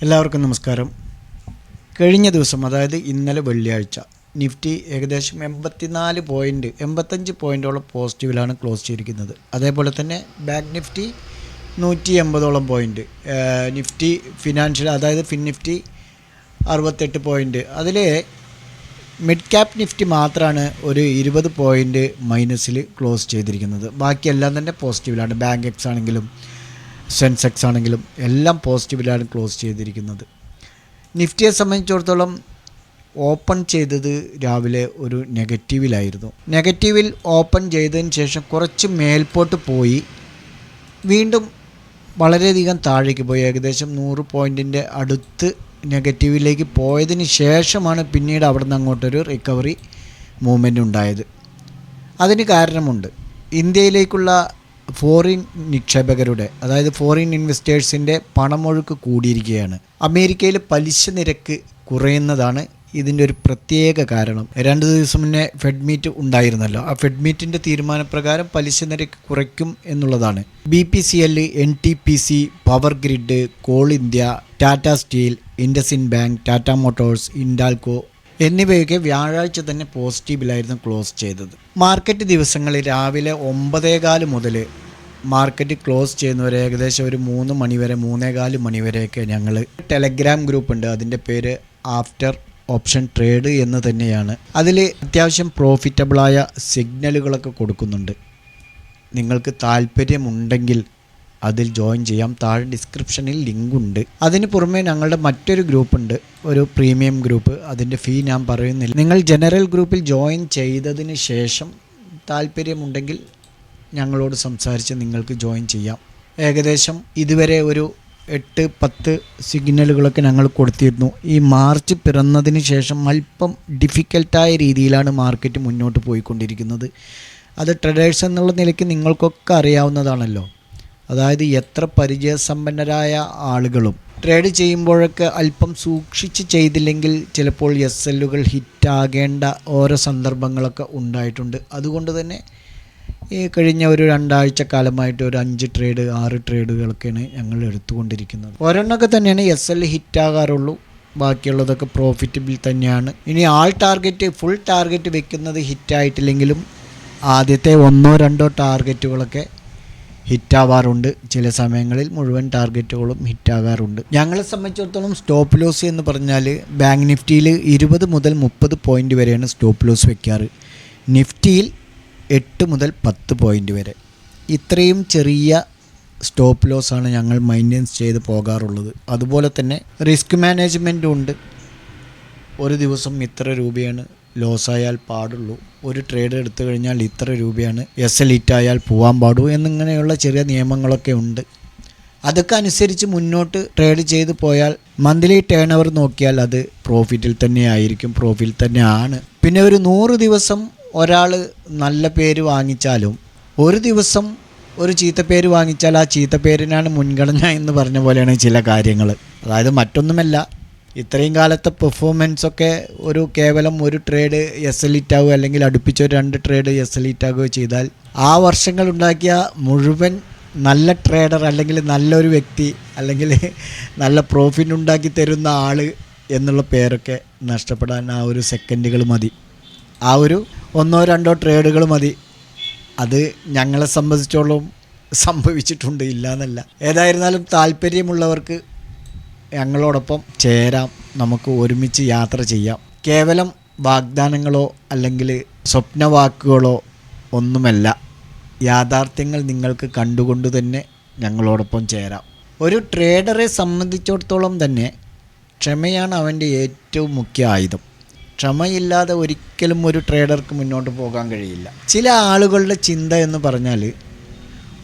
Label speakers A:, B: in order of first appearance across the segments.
A: എല്ലാവർക്കും നമസ്കാരം. കഴിഞ്ഞ ദിവസം, അതായത് ഇന്നലെ വെള്ളിയാഴ്ച, നിഫ്റ്റി ഏകദേശം 85 പോയിൻറ്റോളം പോസിറ്റീവിലാണ് ക്ലോസ് ചെയ്തിരിക്കുന്നത്. അതേപോലെ തന്നെ ബാങ്ക് നിഫ്റ്റി 180ഓളം പോയിൻറ്റ്, നിഫ്റ്റി ഫിനാൻഷ്യൽ അതായത് നിഫ്റ്റി 68 പോയിൻറ്റ്. അതിൽ മിഡ് ക്യാപ് നിഫ്റ്റി മാത്രമാണ് ഒരു 20 പോയിൻറ്റ് മൈനസിൽ ക്ലോസ് ചെയ്തിരിക്കുന്നത്. ബാക്കിയെല്ലാം തന്നെ പോസിറ്റീവിലാണ്. ബാങ്ക് എക്സ് ആണെങ്കിലും സെൻസെക്സ് ആണെങ്കിലും എല്ലാം പോസിറ്റീവിലാണ് ക്ലോസ് ചെയ്തിരിക്കുന്നത്. നിഫ്റ്റിയെ സംബന്ധിച്ചിടത്തോളം ഓപ്പൺ ചെയ്തത് രാവിലെ ഒരു നെഗറ്റീവിലായിരുന്നു. നെഗറ്റീവിൽ ഓപ്പൺ ചെയ്തതിന് ശേഷം കുറച്ച് മേൽപോട്ട് പോയി വീണ്ടും വളരെയധികം താഴേക്ക് പോയി. ഏകദേശം 100 പോയിൻറ്റിൻ്റെ അടുത്ത് നെഗറ്റീവിലേക്ക് പോയതിന് ശേഷമാണ് പിന്നീട് അവിടെ നിന്ന് അങ്ങോട്ടൊരു റിക്കവറി മൂവ്മെൻ്റ് ഉണ്ടായത്. അതിന് കാരണമുണ്ട്. ഇന്ത്യയിലേക്കുള്ള ഫോറിൻ നിക്ഷേപകരുടെ, അതായത് ഫോറിൻ ഇൻവെസ്റ്റേഴ്സിൻ്റെ പണമൊഴുക്ക് കൂടിയിരിക്കുകയാണ്. അമേരിക്കയിൽ പലിശ നിരക്ക് കുറയുന്നതാണ് ഇതിൻ്റെ ഒരു പ്രത്യേക കാരണം. 2 ദിവസം മുന്നേ ഫെഡ് മീറ്റ് ഉണ്ടായിരുന്നല്ലോ. ആ ഫെഡ് മീറ്റിൻ്റെ തീരുമാനപ്രകാരം പലിശ നിരക്ക് കുറയ്ക്കും എന്നുള്ളതാണ്. BPCL, NTPC, power grid, coal India, Tata steel, IndusInd bank, Tata motors, Hindalco എന്നിവയൊക്കെ വ്യാഴാഴ്ച തന്നെ പോസിറ്റീവിലായിരുന്നു ക്ലോസ് ചെയ്തത്. മാർക്കറ്റ് ദിവസങ്ങളിൽ രാവിലെ 9:15 മുതൽ മാർക്കറ്റ് ക്ലോസ് ചെയ്യുന്നവരെ ഏകദേശം ഒരു 3 മണിവരെ, 3:15 മണിവരെയൊക്കെ ഞങ്ങൾ ടെലഗ്രാം ഗ്രൂപ്പുണ്ട്. അതിൻ്റെ പേര് ആഫ്റ്റർ ഓപ്ഷൻ ട്രേഡ് എന്ന് തന്നെയാണ്. അതിൽ അത്യാവശ്യം പ്രോഫിറ്റബിളായ സിഗ്നലുകളൊക്കെ കൊടുക്കുന്നുണ്ട്. നിങ്ങൾക്ക് താല്പര്യമുണ്ടെങ്കിൽ അതിൽ ജോയിൻ ചെയ്യാം. താഴെ ഡിസ്ക്രിപ്ഷനിൽ ലിങ്കുണ്ട്. അതിന് പുറമെ ഞങ്ങളുടെ മറ്റൊരു ഗ്രൂപ്പുണ്ട്, ഒരു പ്രീമിയം ഗ്രൂപ്പ്. അതിൻ്റെ ഫീ ഞാൻ പറയുന്നില്ല. നിങ്ങൾ ജനറൽ ഗ്രൂപ്പിൽ ജോയിൻ ചെയ്തതിന് ശേഷം താല്പര്യമുണ്ടെങ്കിൽ ഞങ്ങളോട് സംസാരിച്ച് നിങ്ങൾക്ക് ജോയിൻ ചെയ്യാം. ഏകദേശം ഇതുവരെ ഒരു 8-10 സിഗ്നലുകളൊക്കെ ഞങ്ങൾ കൊടുത്തിരുന്നു. ഈ മാർച്ച് പിറന്നതിന് ശേഷം അല്പം ഡിഫിക്കൽട്ടായ രീതിയിലാണ് മാർക്കറ്റ് മുന്നോട്ട് പോയിക്കൊണ്ടിരിക്കുന്നത്. അത് ട്രേഡേഴ്സ് എന്നുള്ള നിലയ്ക്ക് നിങ്ങൾക്കൊക്കെ അറിയാവുന്നതാണല്ലോ. അതായത് എത്ര പരിചയസമ്പന്നരായ ആളുകളും ട്രേഡ് ചെയ്യുമ്പോഴൊക്കെ അല്പം സൂക്ഷിച്ച് ചെയ്തില്ലെങ്കിൽ ചിലപ്പോൾ SLകൾ ഹിറ്റാകേണ്ട ഓരോ സന്ദർഭങ്ങളൊക്കെ ഉണ്ടായിട്ടുണ്ട്. അതുകൊണ്ട് തന്നെ ഈ കഴിഞ്ഞ ഒരു 2 ആഴ്ച കാലമായിട്ട് ഒരു 5 ട്രേഡ് 6 ട്രേഡുകളൊക്കെയാണ് ഞങ്ങൾ എടുത്തുകൊണ്ടിരിക്കുന്നത്. ഒരെണ്ണമൊക്കെ തന്നെയാണ് SL ഹിറ്റാകാറുള്ളൂ. ബാക്കിയുള്ളതൊക്കെ പ്രോഫിറ്റബിൾ തന്നെയാണ്. ഇനി ഫുൾ ടാർഗറ്റ് വെക്കുന്നത് ഹിറ്റായിട്ടില്ലെങ്കിലും ആദ്യത്തെ 1-2 ടാർഗറ്റുകളൊക്കെ ഹിറ്റാവാറുണ്ട്. ചില സമയങ്ങളിൽ മുഴുവൻ ടാർഗറ്റുകളും ഹിറ്റാകാറുണ്ട്. ഞങ്ങളെ സംബന്ധിച്ചിടത്തോളം സ്റ്റോപ്പ് ലോസ് എന്ന് പറഞ്ഞാൽ ബാങ്ക് നിഫ്റ്റിയിൽ 20 മുതൽ 30 പോയിൻ്റ് വരെയാണ് സ്റ്റോപ്പ് ലോസ് വയ്ക്കാറ്. നിഫ്റ്റിയിൽ 8 മുതൽ 10 പോയിൻ്റ് വരെ. ഇത്രയും ചെറിയ സ്റ്റോപ്പ് ലോസാണ് ഞങ്ങൾ മെയിൻ്റെനൻസ് ചെയ്ത് പോകാറുള്ളത്. അതുപോലെ തന്നെ റിസ്ക് മാനേജ്മെൻറ്റും ഉണ്ട്. ഒരു ദിവസം ഇത്ര രൂപയാണ് ലോസായാൽ പാടുള്ളൂ, ഒരു ട്രേഡ് എടുത്തു കഴിഞ്ഞാൽ ഇത്ര രൂപയാണ് SL ഹിറ്റായാൽ പോകാൻ പാടൂ എന്നിങ്ങനെയുള്ള ചെറിയ നിയമങ്ങളൊക്കെ ഉണ്ട്. അതൊക്കെ അനുസരിച്ച് മുന്നോട്ട് ട്രേഡ് ചെയ്ത് പോയാൽ മന്ത്ലി ടേൺ ഓവർ നോക്കിയാൽ അത് പ്രോഫിറ്റിൽ തന്നെ ആയിരിക്കും, പ്രോഫിറ്റിൽ തന്നെയാണ്. പിന്നെ ഒരു 100 ദിവസം ഒരാൾ നല്ല പേര് വാങ്ങിച്ചാലും ഒരു ദിവസം ഒരു ചീത്തപ്പേര് വാങ്ങിച്ചാൽ ആ ചീത്തപ്പേരിനാണ് മുൻഗണന എന്ന് പറഞ്ഞ പോലെയാണ് ചില കാര്യങ്ങൾ. അതായത് മറ്റൊന്നുമല്ല, ഇത്രയും കാലത്തെ പെർഫോമൻസൊക്കെ കേവലം ഒരു ട്രേഡ് SL ഹിറ്റാവുക അല്ലെങ്കിൽ അടുപ്പിച്ചൊരു 2 ട്രേഡ് SL ഹിറ്റാവുകയോ ചെയ്താൽ ആ വർഷങ്ങളുണ്ടാക്കിയ മുഴുവൻ നല്ല ട്രേഡർ അല്ലെങ്കിൽ നല്ലൊരു വ്യക്തി അല്ലെങ്കിൽ നല്ല പ്രോഫിറ്റ് ഉണ്ടാക്കി തരുന്ന ആൾ എന്നുള്ള പേരൊക്കെ നഷ്ടപ്പെടാൻ ആ ഒരു സെക്കൻഡുകൾ മതി, ആ ഒരു 1-2 ട്രേഡുകൾ മതി. അത് ഞങ്ങളെ സംബന്ധിച്ചോളം സംഭവിച്ചിട്ടുണ്ട്, ഇല്ല എന്നല്ല. ഏതായിരുന്നാലും താല്പര്യമുള്ളവർക്ക് ഞങ്ങളോടൊപ്പം ചേരാം, നമുക്ക് ഒരുമിച്ച് യാത്ര ചെയ്യാം. കേവലം വാഗ്ദാനങ്ങളോ അല്ലെങ്കിൽ സ്വപ്നവാക്കുകളോ ഒന്നുമല്ല, യാഥാർത്ഥ്യങ്ങൾ നിങ്ങൾക്ക് കണ്ടുകൊണ്ട് തന്നെ ഞങ്ങളോടൊപ്പം ചേരാം. ഒരു ട്രേഡറെ സംബന്ധിച്ചിടത്തോളം തന്നെ ക്ഷമയാണ് അവൻ്റെ ഏറ്റവും മുഖ്യ ആയുധം. ക്ഷമയില്ലാതെ ഒരിക്കലും ഒരു ട്രേഡർക്ക് മുന്നോട്ട് പോകാൻ കഴിയില്ല. ചില ആളുകളുടെ ചിന്ത എന്ന് പറഞ്ഞാൽ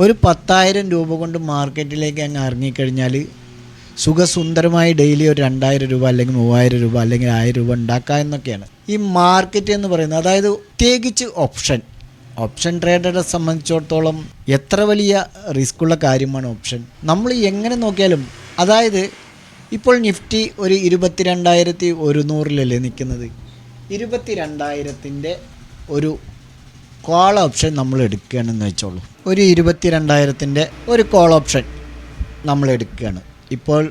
A: ഒരു 10,000 രൂപ കൊണ്ട് മാർക്കറ്റിലേക്ക് അങ്ങ് ഇറങ്ങിക്കഴിഞ്ഞാൽ സുഖസുന്ദരമായി ഡെയിലി ഒരു 2,000 രൂപ അല്ലെങ്കിൽ 3,000 രൂപ അല്ലെങ്കിൽ 1,000 രൂപ ഉണ്ടാക്കുക എന്നൊക്കെയാണ് ഈ മാർക്കറ്റ് എന്ന് പറയുന്നത്. അതായത് പ്രത്യേകിച്ച് ഓപ്ഷൻ ട്രേഡറെ സംബന്ധിച്ചിടത്തോളം എത്ര വലിയ റിസ്ക്കുള്ള കാര്യമാണ് ഓപ്ഷൻ. നമ്മൾ എങ്ങനെ നോക്കിയാലും, അതായത് ഇപ്പോൾ നിഫ്റ്റി ഒരു 22,100 നിൽക്കുന്നത്. 22,000 ഒരു കോൾ ഓപ്ഷൻ നമ്മൾ എടുക്കുകയാണെന്ന് വെച്ചോളൂ. ഒരു 22,000 ഒരു കോൾ ഓപ്ഷൻ നമ്മൾ എടുക്കുകയാണ്. ഇപ്പോൾ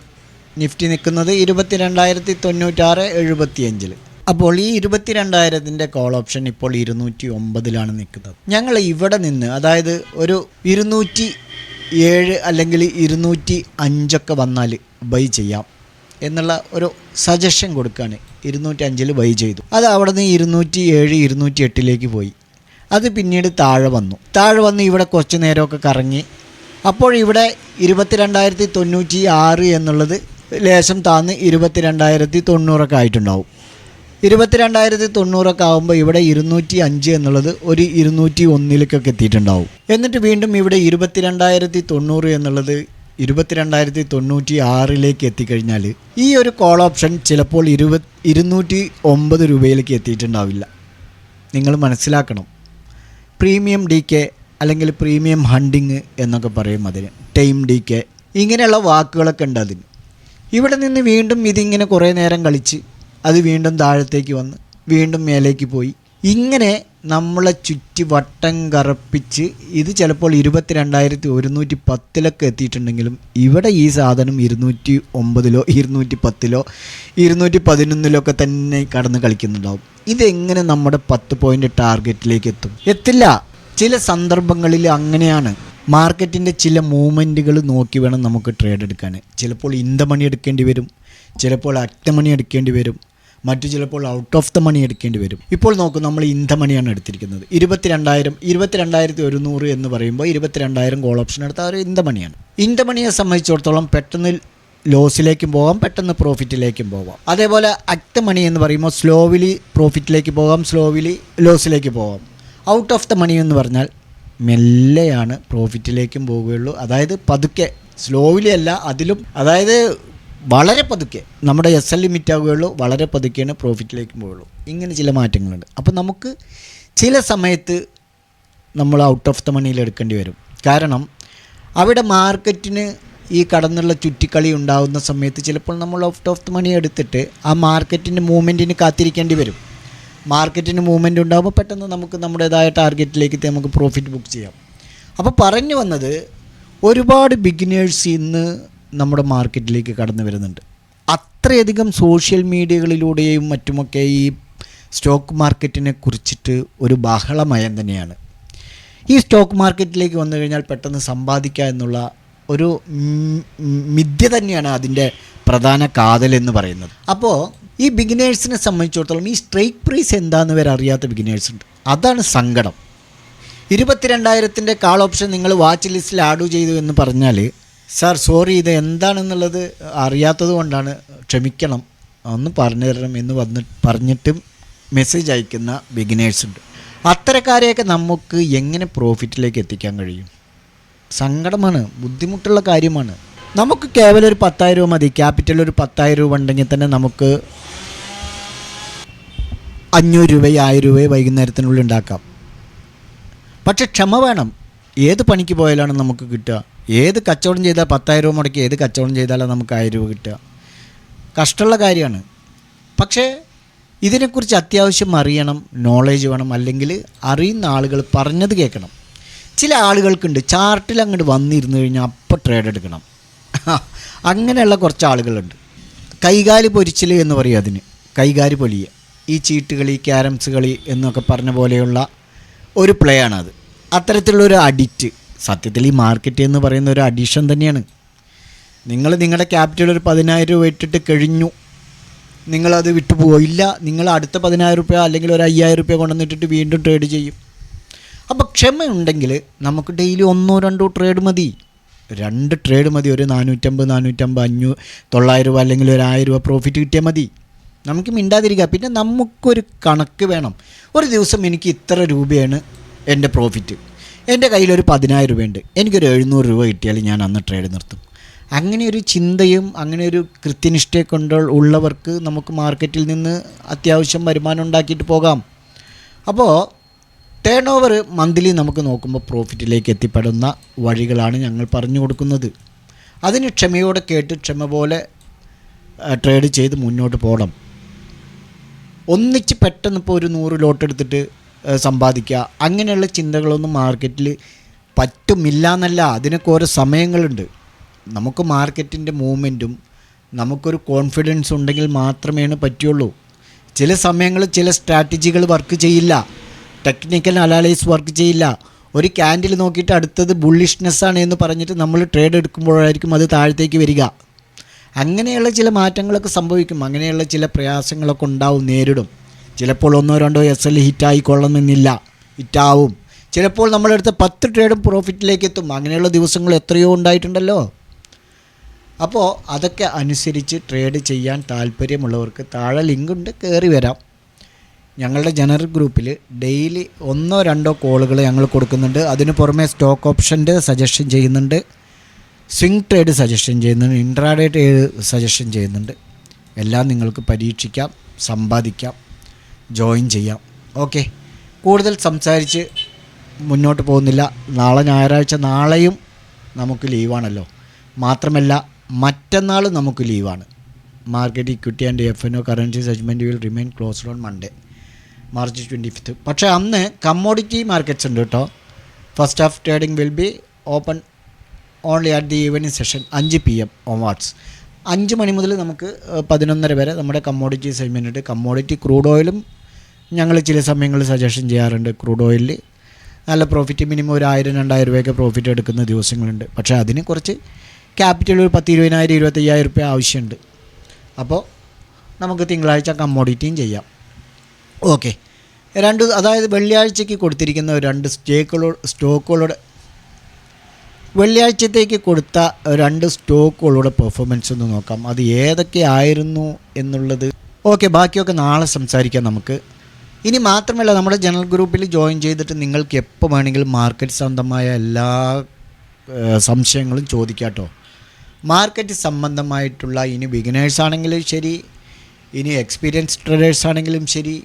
A: നിഫ്റ്റി നിൽക്കുന്നത് 22,9675. അപ്പോൾ ഈ 22,000 കോൾ ഓപ്ഷൻ ഇപ്പോൾ 209 നിൽക്കുന്നത്. ഞങ്ങൾ ഇവിടെ നിന്ന്, അതായത് ഒരു 207 അല്ലെങ്കിൽ 205 വന്നാൽ ബൈ ചെയ്യാം എന്നുള്ള ഒരു സജഷൻ കൊടുക്കുകയാണ്. 205 ബൈ ചെയ്തു. അത് അവിടെ നിന്ന് 207, 208 പോയി. അത് പിന്നീട് താഴെ വന്ന് ഇവിടെ കുറച്ച് നേരമൊക്കെ കറങ്ങി. അപ്പോൾ ഇവിടെ 22,096 എന്നുള്ളത് ലേശം താന്ന് 22,090 ആയിട്ടുണ്ടാവും. 22,090 ആകുമ്പോൾ ഇവിടെ 205 എന്നുള്ളത് ഒരു 201 എത്തിയിട്ടുണ്ടാവും. എന്നിട്ട് വീണ്ടും ഇവിടെ 22,090 എന്നുള്ളത് 22,096 എത്തിക്കഴിഞ്ഞാൽ ഈ ഒരു കോൾ ഓപ്ഷൻ ചിലപ്പോൾ 209 എത്തിയിട്ടുണ്ടാവില്ല. നിങ്ങൾ മനസ്സിലാക്കണം. പ്രീമിയം ഡി കെ അല്ലെങ്കിൽ പ്രീമിയം ഹണ്ടിങ് എന്നൊക്കെ പറയും അതിന്, ടൈം ഡി കെ, ഇങ്ങനെയുള്ള വാക്കുകളൊക്കെ ഉണ്ട് അതിന്. ഇവിടെ നിന്ന് വീണ്ടും ഇതിങ്ങനെ കുറേ നേരം കളിച്ച് അത് വീണ്ടും താഴത്തേക്ക് വന്ന് വീണ്ടും മേലേക്ക് പോയി, ഇങ്ങനെ നമ്മളെ ചുറ്റി വട്ടം കറപ്പിച്ച് ഇത് ചിലപ്പോൾ 22,110 എത്തിയിട്ടുണ്ടെങ്കിലും ഇവിടെ ഈ സാധനം 209, 210, 211 തന്നെ കടന്ന് കളിക്കുന്നുണ്ടാവും. ഇതെങ്ങനെ നമ്മുടെ 10 പോയിൻ്റ് ടാർഗറ്റിലേക്ക് എത്തില്ല. ചില സന്ദർഭങ്ങളിൽ അങ്ങനെയാണ്. മാർക്കറ്റിൻ്റെ ചില മൂവ്മെൻറ്റുകൾ നോക്കി വേണം നമുക്ക് ട്രേഡ് എടുക്കാൻ. ചിലപ്പോൾ ഇൻ ദ മണി എടുക്കേണ്ടി വരും, ചിലപ്പോൾ അറ്റ് ദ മണി എടുക്കേണ്ടി വരും, മറ്റു ചിലപ്പോൾ ഔട്ട് ഓഫ് ദ മണി എടുക്കേണ്ടി വരും. ഇപ്പോൾ നോക്കും, നമ്മൾ ഇൻ ദ മണിയാണ് എടുത്തിരിക്കുന്നത്. 22,100 എന്ന് പറയുമ്പോൾ 22,000 കോൾ ഓപ്ഷൻ എടുത്താൽ ഒരു ഇൻ ദ മണിയാണ്. ഇൻ ദ മണിയെ സംബന്ധിച്ചിടത്തോളം പെട്ടെന്ന് ലോസിലേക്കും പോകാം, പെട്ടെന്ന് പ്രോഫിറ്റിലേക്കും പോകാം. അതേപോലെ അറ്റ് ദ മണി എന്ന് പറയുമ്പോൾ സ്ലോവിലി പ്രോഫിറ്റിലേക്ക് പോകാം, സ്ലോവിലി ലോസിലേക്ക് പോകാം. ഔട്ട് ഓഫ് ദ മണി എന്ന് പറഞ്ഞാൽ മെല്ലെയാണ് പ്രോഫിറ്റിലേക്കും പോവുകയുള്ളൂ. അതായത് പതുക്കെ, സ്ലോവിലി അല്ല, അതിലും അതായത് വളരെ പതുക്കെ നമ്മുടെ SL ലിമിറ്റ് ആവുകയുള്ളൂ, വളരെ പതുക്കെയാണ് പ്രോഫിറ്റിലേക്കും പോവുകയുള്ളൂ. ഇങ്ങനെ ചില മാറ്റങ്ങളുണ്ട്. അപ്പോൾ നമുക്ക് ചില സമയത്ത് നമ്മൾ ഔട്ട് ഓഫ് ദ മണിയിൽ എടുക്കേണ്ടി വരും. കാരണം അവിടെ മാർക്കറ്റിന് ഈ കടന്നുള്ള ചുറ്റിക്കളി ഉണ്ടാകുന്ന സമയത്ത് ചിലപ്പോൾ നമ്മൾ ഔട്ട് ഓഫ് ദ മണി എടുത്തിട്ട് ആ മാർക്കറ്റിൻ്റെ മൂവ്മെൻറ്റിന് കാത്തിരിക്കേണ്ടി വരും. മാർക്കറ്റിന് മൂവ്മെൻറ്റ് ഉണ്ടാകുമ്പോൾ പെട്ടെന്ന് നമുക്ക് നമ്മുടേതായ ടാർഗറ്റിലേക്ക് നമുക്ക് പ്രോഫിറ്റ് ബുക്ക് ചെയ്യാം. അപ്പോൾ പറഞ്ഞു വന്നത്, ഒരുപാട് ബിഗിനേഴ്സ് ഇന്ന് നമ്മുടെ മാർക്കറ്റിലേക്ക് കടന്നു വരുന്നുണ്ട്. അത്രയധികം സോഷ്യൽ മീഡിയകളിലൂടെയും മറ്റുമൊക്കെ ഈ സ്റ്റോക്ക് മാർക്കറ്റിനെ കുറിച്ചിട്ട് ഒരു ബഹളമയം തന്നെയാണ്. ഈ സ്റ്റോക്ക് മാർക്കറ്റിലേക്ക് വന്നു കഴിഞ്ഞാൽ പെട്ടെന്ന് സമ്പാദിക്കുക എന്നുള്ള ഒരു മിഥ്യ തന്നെയാണ് അതിൻ്റെ പ്രധാന കാതലെന്ന് പറയുന്നത്. അപ്പോൾ ഈ ബിഗിനേഴ്സിനെ സംബന്ധിച്ചിടത്തോളം ഈ സ്ട്രൈക്ക് പ്രൈസ് എന്താണെന്ന് വരെ അറിയാത്ത ബിഗിനേഴ്സ് ഉണ്ട്. അതാണ് സങ്കടം. 22,000 കാൾ ഓപ്ഷൻ നിങ്ങൾ വാച്ച് ലിസ്റ്റിൽ ആഡ് ചെയ്തു എന്ന് പറഞ്ഞാൽ, സാർ സോറി ഇത് എന്താണെന്നുള്ളത് അറിയാത്തത് കൊണ്ടാണ്, ക്ഷമിക്കണം, ഒന്ന് പറഞ്ഞു തരണം എന്ന് പറഞ്ഞിട്ടും മെസ്സേജ് അയക്കുന്ന ബിഗിനേഴ്സ് ഉണ്ട്. അത്തരക്കാരെയൊക്കെ നമുക്ക് എങ്ങനെ പ്രോഫിറ്റിലേക്ക് എത്തിക്കാൻ കഴിയും? സങ്കടമാണ്, ബുദ്ധിമുട്ടുള്ള കാര്യമാണ്. നമുക്ക് കേവലം ഒരു 10,000 രൂപ മതി. ക്യാപിറ്റൽ ഒരു 10,000 രൂപ ഉണ്ടെങ്കിൽ തന്നെ നമുക്ക് 500 രൂപ 1000 രൂപ വൈകുന്നേരത്തിനുള്ളിൽ ഉണ്ടാക്കാം. പക്ഷെ ക്ഷമ വേണം. ഏത് പണിക്ക് പോയാലാണ് നമുക്ക് കിട്ടുക? ഏത് കച്ചവടം ചെയ്താൽ 10,000 രൂപ മുടക്കി ഏത് കച്ചവടം ചെയ്താലാണ് നമുക്ക് 1000 രൂപ കിട്ടുക? കഷ്ടമുള്ള കാര്യമാണ്. പക്ഷേ ഇതിനെക്കുറിച്ച് അത്യാവശ്യം അറിയണം, നോളേജ് വേണം. അല്ലെങ്കിൽ അറിയുന്ന ആളുകൾ പറഞ്ഞത് കേൾക്കണം. ചില ആളുകൾക്കുണ്ട് ചാർട്ടിൽ അങ്ങോട്ട് വന്നിരുന്നു കഴിഞ്ഞാൽ അപ്പോൾ ട്രേഡ് എടുക്കണം. അങ്ങനെയുള്ള കുറച്ച് ആളുകളുണ്ട്. കൈകാലി പൊരിച്ചിൽ എന്ന് പറയും അതിന്, കൈകാലി പൊലിയ. ഈ ചീട്ട് കളി, ക്യാരംസ് കളി എന്നൊക്കെ പറഞ്ഞ പോലെയുള്ള ഒരു പ്ലേ ആണത്. അത്തരത്തിലുള്ളൊരു അഡിക്റ്റ്. സത്യത്തിൽ ഈ മാർക്കറ്റ് എന്ന് പറയുന്ന ഒരു അഡിഷൻ തന്നെയാണ്. നിങ്ങൾ നിങ്ങളുടെ ക്യാപിറ്റൽ ഒരു 10,000 രൂപ ഇട്ടിട്ട് കഴിഞ്ഞു, നിങ്ങളത് വിട്ടുപോയില്ല. നിങ്ങൾ അടുത്ത 10,000 രൂപ അല്ലെങ്കിൽ ഒരു 5,000 രൂപ കൊണ്ടുവന്നിട്ടിട്ട് വീണ്ടും ട്രേഡ് ചെയ്യും. അപ്പോൾ ക്ഷമയുണ്ടെങ്കിൽ നമുക്ക് ഡെയിലി 1-2 ട്രേഡ് മതി, 2 ട്രേഡ് മതി. ഒരു 450, 500, 900 രൂപ അല്ലെങ്കിൽ ഒരു 1000 രൂപ പ്രോഫിറ്റ് കിട്ടിയാൽ മതി. നമുക്ക് മിണ്ടാതിരിക്കുക. പിന്നെ നമുക്കൊരു കണക്ക് വേണം. ഒരു ദിവസം എനിക്ക് ഇത്ര രൂപയാണ് എൻ്റെ പ്രോഫിറ്റ്, എൻ്റെ കയ്യിലൊരു 10,000 രൂപയുണ്ട്, എനിക്കൊരു 700 രൂപ കിട്ടിയാൽ ഞാൻ അന്ന് ട്രേഡ് നിർത്തും. അങ്ങനെ ഒരു ചിന്തയും അങ്ങനെ ഒരു കൃത്യനിഷ്ഠയെ ഉള്ളവർക്ക് നമുക്ക് മാർക്കറ്റിൽ നിന്ന് അത്യാവശ്യം വരുമാനം ഉണ്ടാക്കിയിട്ട് പോകാം. അപ്പോൾ ടേൺ ഓവർ മന്ത്ലി നമുക്ക് നോക്കുമ്പോൾ പ്രോഫിറ്റിലേക്ക് എത്തിപ്പെടുന്ന വഴികളാണ് ഞങ്ങൾ പറഞ്ഞു കൊടുക്കുന്നത്. അതിന് ക്ഷമയോടെ കേട്ട് ക്ഷമ പോലെ ട്രേഡ് ചെയ്ത് മുന്നോട്ട് പോകണം. ഒന്നിച്ച് പെട്ടെന്ന് ഇപ്പോൾ ഒരു 100 ലോട്ട് എടുത്തിട്ട് സമ്പാദിക്കുക, അങ്ങനെയുള്ള ചിന്തകളൊന്നും മാർക്കറ്റിൽ പറ്റുമില്ല എന്നല്ല. അതിനൊക്കെ ഓരോ സമയങ്ങളുണ്ട്. നമുക്ക് മാർക്കറ്റിൻ്റെ മൂവ്മെൻറ്റും നമുക്കൊരു കോൺഫിഡൻസ് ഉണ്ടെങ്കിൽ മാത്രമേ പറ്റുള്ളൂ. ചില സമയങ്ങളിൽ ചില സ്ട്രാറ്റജികൾ വർക്ക് ചെയ്യില്ല, ടെക്നിക്കൽ അനാലിസിസ് വർക്ക് ചെയ്യില്ല. ഒരു ക്യാൻഡിൽ നോക്കിയിട്ട് അടുത്തത് ബുള്ളിഷ്നെസ്സാണ് എന്ന് പറഞ്ഞിട്ട് നമ്മൾ ട്രേഡ് എടുക്കുമ്പോഴായിരിക്കും അത് താഴത്തേക്ക് വരിക. അങ്ങനെയുള്ള ചില മാറ്റങ്ങളൊക്കെ സംഭവിക്കും. അങ്ങനെയുള്ള ചില പ്രയാസങ്ങളൊക്കെ ഉണ്ടാവും, നേരിടും. ചിലപ്പോൾ 1-2 SL ഹിറ്റായിക്കൊള്ളണമെന്നില്ല, ഹിറ്റാവും. ചിലപ്പോൾ നമ്മളെടുത്ത 10 ട്രേഡും പ്രോഫിറ്റിലേക്ക് എത്തും. അങ്ങനെയുള്ള ദിവസങ്ങൾ എത്രയോ ഉണ്ടായിട്ടുണ്ടല്ലോ. അപ്പോൾ അതൊക്കെ അനുസരിച്ച് ട്രേഡ് ചെയ്യാൻ താല്പര്യമുള്ളവർക്ക് താഴെ ലിങ്കുണ്ട്, കയറി വരാം. ഞങ്ങളുടെ ജനറൽ ഗ്രൂപ്പിൽ ഡെയിലി 1-2 കോളുകൾ ഞങ്ങൾ കൊടുക്കുന്നുണ്ട്. അതിന് പുറമെ സ്റ്റോക്ക് ഓപ്ഷൻ്റെ സജഷൻ ചെയ്യുന്നുണ്ട്, സ്വിംഗ് ട്രേഡ് സജഷൻ ചെയ്യുന്നുണ്ട്, ഇൻട്രാഡേ ട്രേഡ് സജഷൻ ചെയ്യുന്നുണ്ട്. എല്ലാം നിങ്ങൾക്ക് പരീക്ഷിക്കാം, സമ്പാദിക്കാം, ജോയിൻ ചെയ്യാം. ഓക്കെ, കൂടുതൽ സംസാരിച്ച് മുന്നോട്ട് പോകുന്നില്ല. നാളെ ഞായറാഴ്ച, നാളെയും നമുക്ക് ലീവാണല്ലോ. മാത്രമല്ല മറ്റന്നാൾ നമുക്ക് ലീവാണ്. Market, equity and FNO currency segment will remain closed on Monday March 25th. പക്ഷേ അന്ന് കമ്മോഡിറ്റി മാർക്കറ്റ്സ് ഉണ്ട് കേട്ടോ. First half trading will be open only at the evening session 5 PM onwards. 5 മണി മുതൽ നമുക്ക് 11:30 വരെ നമ്മുടെ കമ്മോഡിറ്റി സെഗ്മെൻ്റ് ഉണ്ട്. കമ്മോഡിറ്റി ക്രൂഡ് ഓയിലും ഞങ്ങൾ ചില സമയങ്ങളിൽ സജഷൻ ചെയ്യാറുണ്ട്. ക്രൂഡ് ഓയിലിൽ നല്ല പ്രോഫിറ്റ്, മിനിമം ഒരു 1000-2000 രൂപയൊക്കെ പ്രോഫിറ്റ് എടുക്കുന്ന ദിവസങ്ങളുണ്ട്. പക്ഷേ അതിന് കുറച്ച് ക്യാപിറ്റൽ ഒരു 10,000-20,000-25,000 രൂപ ആവശ്യമുണ്ട്. അപ്പോൾ നമുക്ക് തിങ്കളാഴ്ച കമ്മോഡിറ്റിയും ചെയ്യാം. ഓക്കെ, അതായത് വെള്ളിയാഴ്ചയ്ക്ക് കൊടുത്തിരിക്കുന്ന 2 സ്റ്റോക്കുകളുടെ വെള്ളിയാഴ്ചത്തേക്ക് കൊടുത്ത 2 സ്റ്റോക്കുകളുടെ പെർഫോമൻസ് ഒന്ന് നോക്കാം. അത് ഏതൊക്കെ ആയിരുന്നു എന്നുള്ളത്. ഓക്കെ, ബാക്കിയൊക്കെ നാളെ സംസാരിക്കാം നമുക്ക്. ഇനി മാത്രമല്ല, നമ്മുടെ ജനറൽ ഗ്രൂപ്പിൽ ജോയിൻ ചെയ്തിട്ട് നിങ്ങൾക്ക് എപ്പോൾ വേണമെങ്കിലും മാർക്കറ്റ് സംബന്ധമായ എല്ലാ സംശയങ്ങളും ചോദിക്കാം കേട്ടോ. മാർക്കറ്റ് സംബന്ധമായിട്ടുള്ള, ഇനി ബിഗിനേഴ്സ് ആണെങ്കിലും ശരി, ഇനി എക്സ്പീരിയൻസ് ട്രേഡേഴ്സ് ആണെങ്കിലും ശരി,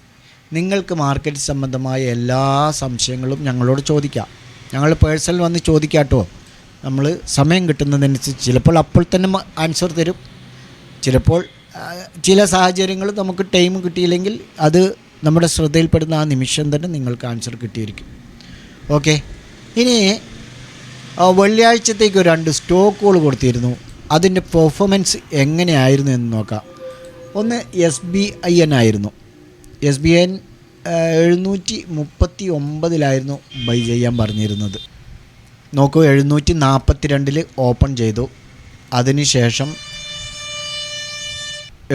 A: നിങ്ങൾക്ക് മാർക്കറ്റ് സംബന്ധമായ എല്ലാ സംശയങ്ങളും ഞങ്ങളോട് ചോദിക്കാം. ഞങ്ങൾ പേഴ്സണൽ വന്ന് ചോദിക്കാം കേട്ടോ. നമ്മൾ സമയം കിട്ടുന്നതനുസരിച്ച് ചിലപ്പോൾ അപ്പോൾ തന്നെ ആൻസർ തരും. ചിലപ്പോൾ ചില സാഹചര്യങ്ങൾ നമുക്ക് ടൈം കിട്ടിയില്ലെങ്കിൽ അത് നമ്മുടെ ശ്രദ്ധയിൽപ്പെടുന്ന ആ നിമിഷം തന്നെ നിങ്ങൾക്ക് ആൻസർ കിട്ടിയിരിക്കും. ഓക്കെ, ഇനി വെള്ളിയാഴ്ചത്തേക്ക് 2 സ്റ്റോക്കുകൾ കൊടുത്തിരുന്നു. അതിൻ്റെ പെർഫോമൻസ് എങ്ങനെയായിരുന്നു എന്ന് നോക്കാം. ഒന്ന് SBIN ആയിരുന്നു. SBIN 739 ബൈ ചെയ്യാൻ പറഞ്ഞിരുന്നത്. നോക്കൂ, 742 ഓപ്പൺ ചെയ്തു. അതിനുശേഷം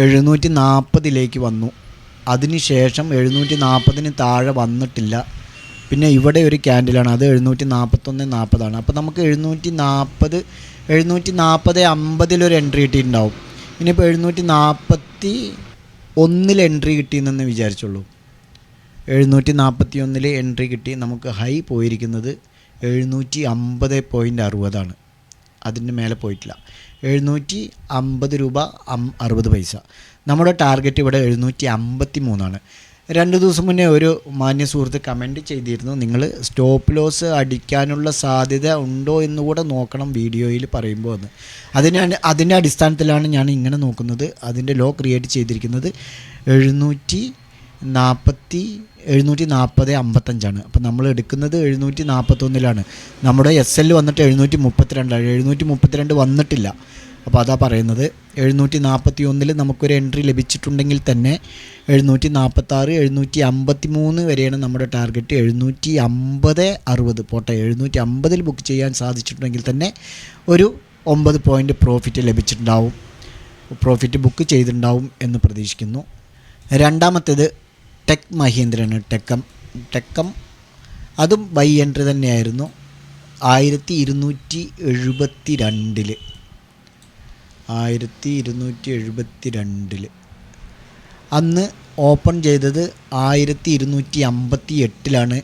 A: 740 വന്നു. അതിനുശേഷം 740 താഴെ വന്നിട്ടില്ല. പിന്നെ ഇവിടെ ഒരു ക്യാൻഡിലാണ്, അത് 741.40 അപ്പോൾ നമുക്ക് 740-750 എൻട്രി കിട്ടിയിട്ടുണ്ടാവും. ഇനിയിപ്പോൾ 741 എൻട്രി കിട്ടിയെന്ന് വിചാരിച്ചുള്ളൂ. 741 എൻട്രി കിട്ടി. നമുക്ക് ഹൈ പോയിരിക്കുന്നത് 750.60. അതിൻ്റെ മേലെ പോയിട്ടില്ല. 750 രൂപ 60 പൈസ. നമ്മുടെ ടാർഗറ്റ് ഇവിടെ 753. 2 ദിവസം മുന്നേ ഒരു മാന്യ സുഹൃത്ത് കമൻറ്റ് ചെയ്തിരുന്നു, നിങ്ങൾ സ്റ്റോപ്പ് ലോസ് അടിക്കാനുള്ള സാധ്യത ഉണ്ടോ എന്നുകൂടെ നോക്കണം വീഡിയോയിൽ പറയുമ്പോൾ എന്ന്. അതിൻ്റെ അടിസ്ഥാനത്തിലാണ് ഞാൻ ഇങ്ങനെ നോക്കുന്നത്. അതിൻ്റെ ലോ ക്രിയേറ്റ് ചെയ്തിരിക്കുന്നത് 740-55. അപ്പോൾ നമ്മൾ എടുക്കുന്നത് 741. നമ്മുടെ SL വന്നിട്ട് 732. 732 വന്നിട്ടില്ല. അപ്പോൾ അതാ പറയുന്നത്. 741 നമുക്കൊരു എൻട്രി ലഭിച്ചിട്ടുണ്ടെങ്കിൽ തന്നെ 746, 753 വരെയാണ് നമ്മുടെ ടാർഗറ്റ്. 750-60 പോട്ടെ, 750 ബുക്ക് ചെയ്യാൻ സാധിച്ചിട്ടുണ്ടെങ്കിൽ തന്നെ ഒരു 9 പോയിൻ്റ് പ്രോഫിറ്റ് ലഭിച്ചിട്ടുണ്ടാവും, പ്രോഫിറ്റ് ബുക്ക് ചെയ്തിട്ടുണ്ടാവും എന്ന് പ്രതീക്ഷിക്കുന്നു. രണ്ടാമത്തേത് ടെക് മഹീന്ദ്രയാണ്. ടെക്കം അതും ബൈ എൻട്രി തന്നെയായിരുന്നു. 1272 1272 അന്ന് ഓപ്പൺ ചെയ്തത് 1258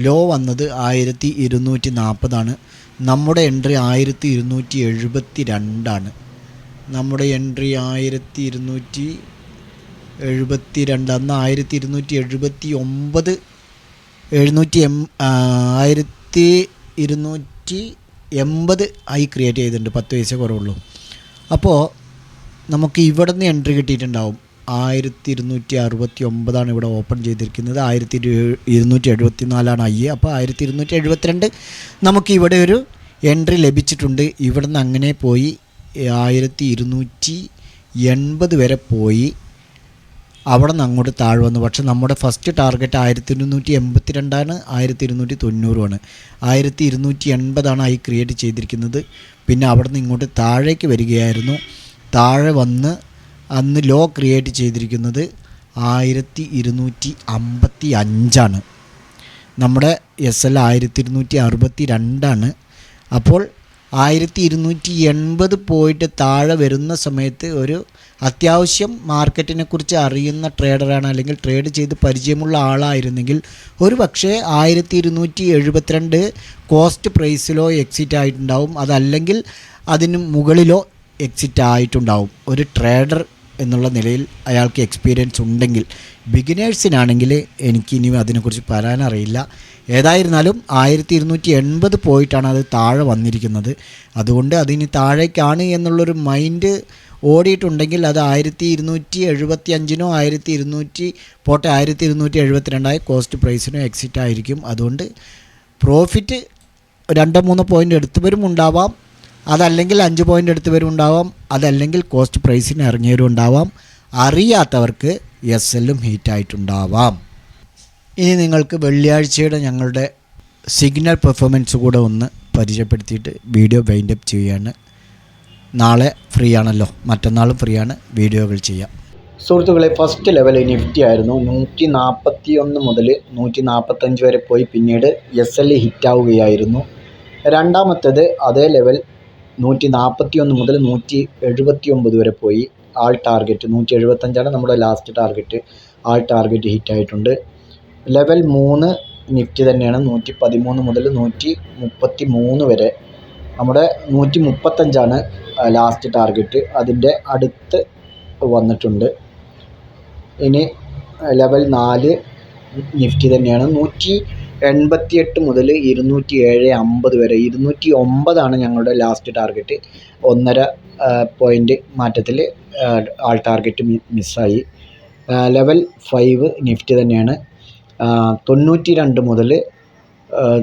A: ലോ വന്നത് 1240. നമ്മുടെ എൻട്രി 1272. നമ്മുടെ എൻട്രി 1272. അന്ന് 1279 1280 ആയി ക്രിയേറ്റ് ചെയ്തിട്ടുണ്ട്. 10 പൈസ കുറവുള്ളൂ. അപ്പോൾ നമുക്ക് ഇവിടെ നിന്ന് എൻട്രി കിട്ടിയിട്ടുണ്ടാവും. 1269 ഇവിടെ ഓപ്പൺ ചെയ്തിരിക്കുന്നത്. 1274 ഐ. അപ്പോൾ 1272 നമുക്ക് ഇവിടെ ഒരു എൻട്രി ലഭിച്ചിട്ടുണ്ട്. ഇവിടെ നിന്ന് അങ്ങനെ പോയി 1280 80 വരെ പോയി. അവിടെ നിന്ന് അങ്ങോട്ട് താഴെ വന്നു. പക്ഷെ നമ്മുടെ ഫസ്റ്റ് ടാർഗറ്റ് 1282ആണ്, 1290ആണ്. 1280 ആയി ക്രിയേറ്റ് ചെയ്തിരിക്കുന്നത്. പിന്നെ അവിടെ നിന്ന് ഇങ്ങോട്ട് താഴേക്ക് വരികയായിരുന്നു. താഴെ വന്ന് അന്ന് ലോ ക്രിയേറ്റ് ചെയ്തിരിക്കുന്നത് 1255. നമ്മുടെ SL 1262. അപ്പോൾ 1280 പോയിട്ട് താഴെ വരുന്ന സമയത്ത് ഒരു അത്യാവശ്യം മാർക്കറ്റിനെ കുറിച്ച് അറിയുന്ന ട്രേഡറാണ്, അല്ലെങ്കിൽ ട്രേഡ് ചെയ്ത് പരിചയമുള്ള ആളായിരുന്നെങ്കിൽ ഒരു പക്ഷേ 1272 കോസ്റ്റ് പ്രൈസിലോ എക്സിറ്റ് ആയിട്ടുണ്ടാവും. അതല്ലെങ്കിൽ അതിന് മുകളിലോ എക്സിറ്റ് ആയിട്ടുണ്ടാവും. ഒരു ട്രേഡർ എന്നുള്ള നിലയിൽ അയാൾക്ക് എക്സ്പീരിയൻസ് ഉണ്ടെങ്കിൽ. ബിഗിനേഴ്സിനാണെങ്കിൽ എനിക്കിനി അതിനെക്കുറിച്ച് പറയാനറിയില്ല. ഏതായിരുന്നാലും 1280 പോയിട്ടാണ് അത് താഴെ വന്നിരിക്കുന്നത്. അതുകൊണ്ട് അതിന് താഴേക്കാണ് എന്നുള്ളൊരു മൈൻഡ് ഓടിയിട്ടുണ്ടെങ്കിൽ അത് 1275 1272 കോസ്റ്റ് പ്രൈസിനോ എക്സിറ്റ് ആയിരിക്കും. അതുകൊണ്ട് പ്രോഫിറ്റ് 2-3 പോയിൻ്റ് എടുത്തവരും ഉണ്ടാവാം, അതല്ലെങ്കിൽ 5 പോയിൻ്റ് എടുത്തവരും ഉണ്ടാവാം, അതല്ലെങ്കിൽ കോസ്റ്റ് പ്രൈസിന് ഇറങ്ങിയവരും ഉണ്ടാവാം. അറിയാത്തവർക്ക് SLും ഹീറ്റായിട്ടുണ്ടാവാം. ഇനി നിങ്ങൾക്ക് വെള്ളിയാഴ്ചയുടെ ഞങ്ങളുടെ സിഗ്നൽ പെർഫോമൻസ് കൂടെ ഒന്ന് പരിചയപ്പെടുത്തിയിട്ട് വീഡിയോ വൈൻഡപ്പ് ചെയ്യുകയാണ്. നാളെ ഫ്രീ ആണല്ലോ, മറ്റന്നാളും ഫ്രീ ആണ്, വീഡിയോകൾ ചെയ്യാം. സുഹൃത്തുക്കളെ, ഫസ്റ്റ് ലെവൽ നിഫ്റ്റി ആയിരുന്നു. 141 മുതൽ 145 വരെ പോയി പിന്നീട് SL ഹിറ്റാവുകയായിരുന്നു. രണ്ടാമത്തേത് അതേ ലെവൽ 141 മുതൽ 179 വരെ പോയി. ആൾ ടാർഗറ്റ് 175 നമ്മുടെ ലാസ്റ്റ് ടാർഗറ്റ്. ആൾ ടാർഗറ്റ് ഹിറ്റായിട്ടുണ്ട്. ലെവൽ 3 നിഫ്റ്റി തന്നെയാണ്. 113 മുതൽ 133 വരെ. നമ്മുടെ 135 ലാസ്റ്റ് ടാർഗറ്റ്. അതിൻ്റെ അടുത്ത് വന്നിട്ടുണ്ട്. ഇനി ലെവൽ 4 നിഫ്റ്റി തന്നെയാണ്. 188 മുതൽ 207.50 വരെ. 209 ഞങ്ങളുടെ ലാസ്റ്റ് ടാർഗറ്റ്. 1.5 പോയിൻ്റ് മാറ്റത്തിൽ ആൾ ടാർഗറ്റ് മിസ്സായി. ലെവൽ 5 നിഫ്റ്റി തന്നെയാണ്. 92 മുതൽ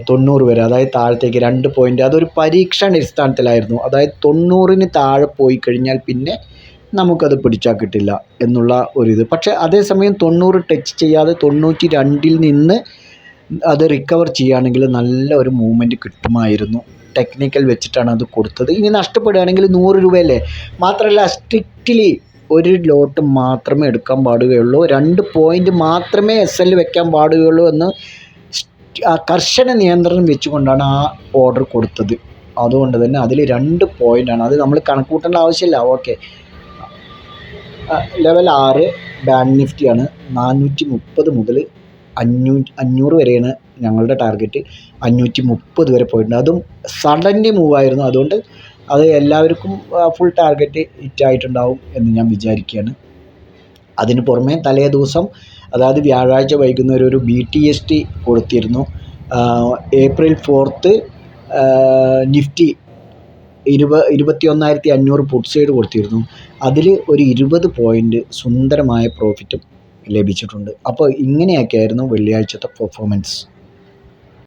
A: 90 വരെ, അതായത് താഴത്തേക്ക് 2 പോയിൻ്റ്. അതൊരു പരീക്ഷണാടിസ്ഥാനത്തിലായിരുന്നു. അതായത് 90-ന് താഴെ പോയി കഴിഞ്ഞാൽ പിന്നെ നമുക്കത് പിടിച്ചാൽ കിട്ടില്ല എന്നുള്ള ഒരിത്. പക്ഷേ അതേസമയം 90 ടച്ച് ചെയ്യാതെ 92-ൽ നിന്ന് അത് റിക്കവർ ചെയ്യുകയാണെങ്കിൽ നല്ല ഒരു മൂവ്മെൻറ്റ് കിട്ടുമായിരുന്നു. ടെക്നിക്കൽ വെച്ചിട്ടാണ് അത് കൊടുത്തത്. ഇനി നഷ്ടപ്പെടുകയാണെങ്കിൽ 100 രൂപയല്ലേ. മാത്രമല്ല സ്ട്രിക്റ്റ്ലി ഒരു ലോട്ട് മാത്രമേ എടുക്കാൻ പാടുകയുള്ളൂ, 2 പോയിൻ്റ് മാത്രമേ SL വെക്കാൻ പാടുകയുള്ളൂ എന്ന് കർശന നിയന്ത്രണം വെച്ചുകൊണ്ടാണ് ആ ഓർഡർ കൊടുത്തത്. അതുകൊണ്ട് തന്നെ അതിൽ 2 പോയിൻ്റാണ്. അത് നമ്മൾ കണക്കൂട്ടേണ്ട ആവശ്യമില്ല. ഓക്കെ. Level 6 bank നിഫ്റ്റിയാണ്. 430 മുതൽ 500 വരെയാണ് ഞങ്ങളുടെ ടാർഗറ്റ്. 530 വരെ പോയിട്ടുണ്ട്. അതും സഡൻലി മൂവായിരുന്നു. അതുകൊണ്ട് അത് എല്ലാവർക്കും ഫുൾ ടാർഗറ്റ് ഹിറ്റായിട്ടുണ്ടാവും എന്ന് ഞാൻ വിചാരിക്കുകയാണ്. അതിന് പുറമെ തലേ ദിവസം, അതായത് വ്യാഴാഴ്ച വൈകുന്നേരം ഒരു BTST കൊടുത്തിരുന്നു. April 4 നിഫ്റ്റി 21,500 പുട്ട് സൈഡ് കൊടുത്തിരുന്നു. അതിൽ ഒരു 20 പോയിൻ്റ് സുന്ദരമായ പ്രോഫിറ്റും ലഭിച്ചിട്ടുണ്ട്. അപ്പോൾ ഇങ്ങനെയൊക്കെയായിരുന്നു വെള്ളിയാഴ്ചത്തെ പെർഫോമൻസ്.